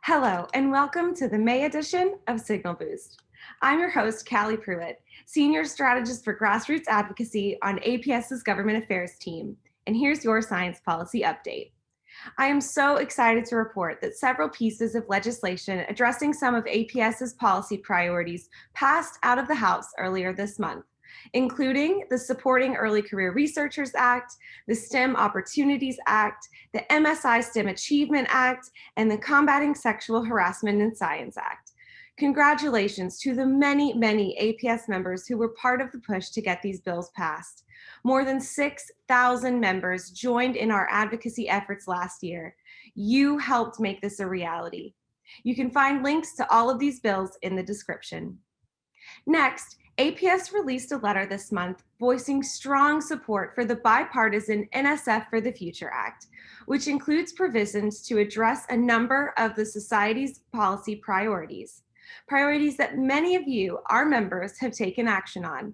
Hello, and welcome to the May edition of Signal Boost. I'm your host, Callie Pruitt, Senior Strategist for Grassroots Advocacy on APS's Government Affairs team, and here's your science policy update. I am so excited to report that several pieces of legislation addressing some of APS's policy priorities passed out of the House earlier this month, including the Supporting Early Career Researchers Act, the STEM Opportunities Act, the MSI STEM Achievement Act, and the Combating Sexual Harassment in Science Act. Congratulations to the many APS members who were part of the push to get these bills passed. More than 6,000 members joined in our advocacy efforts last year. You helped make this a reality. You can find links to all of these bills in the description. Next, APS released a letter this month voicing strong support for the bipartisan NSF for the Future Act, which includes provisions to address a number of the society's policy priorities that many of you, our members, have taken action on.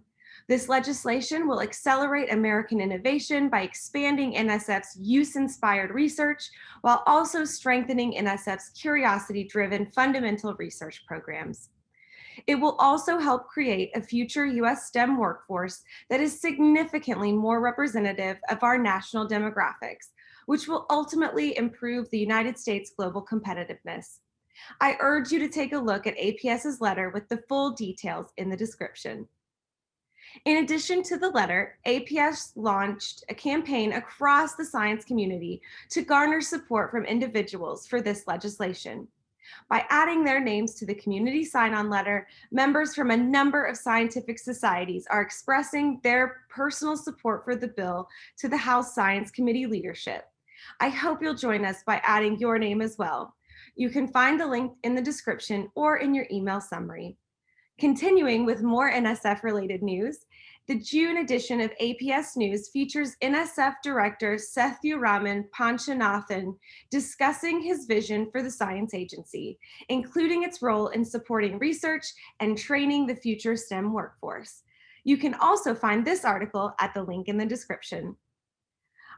This legislation will accelerate American innovation by expanding NSF's use-inspired research while also strengthening NSF's curiosity-driven fundamental research programs. It will also help create a future U.S. STEM workforce that is significantly more representative of our national demographics, which will ultimately improve the United States' global competitiveness. I urge you to take a look at APS's letter with the full details in the description. In addition to the letter, APS launched a campaign across the science community to garner support from individuals for this legislation. By adding their names to the community sign-on letter, members from a number of scientific societies are expressing their personal support for the bill to the House Science Committee leadership. I hope you'll join us by adding your name as well. You can find the link in the description or in your email summary. Continuing with more NSF-related news, the June edition of APS News features NSF Director Sethuraman Panchanathan discussing his vision for the science agency, including its role in supporting research and training the future STEM workforce. You can also find this article at the link in the description.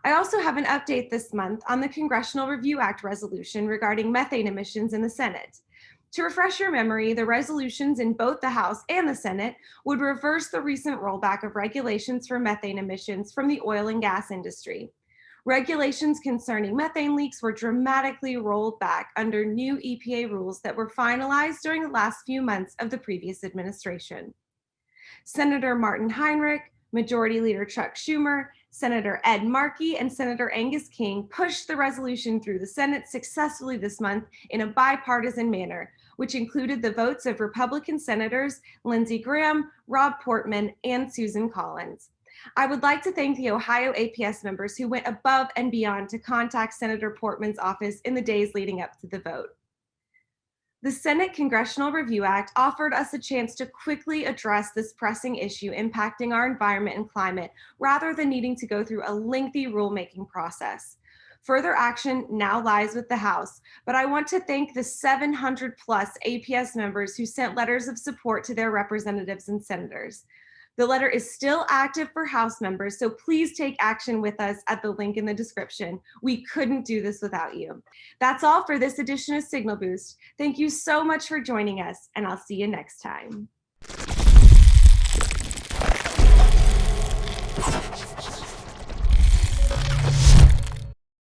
I also have an update this month on the Congressional Review Act resolution regarding methane emissions in the Senate. To refresh your memory, the resolutions in both the House and the Senate would reverse the recent rollback of regulations for methane emissions from the oil and gas industry. Regulations concerning methane leaks were dramatically rolled back under new EPA rules that were finalized during the last few months of the previous administration. Senator Martin Heinrich, Majority Leader Chuck Schumer, Senator Ed Markey, and Senator Angus King pushed the resolution through the Senate successfully this month in a bipartisan manner, which included the votes of Republican Senators Lindsey Graham, Rob Portman, and Susan Collins. I would like to thank the Ohio APS members who went above and beyond to contact Senator Portman's office in the days leading up to the vote. The Senate Congressional Review Act offered us a chance to quickly address this pressing issue impacting our environment and climate, rather than needing to go through a lengthy rulemaking process. Further action now lies with the House, but I want to thank the 700 plus APS members who sent letters of support to their representatives and senators. The letter is still active for House members, so please take action with us at the link in the description. We couldn't do this without you. That's all for this edition of Signal Boost. Thank you so much for joining us, and I'll see you next time.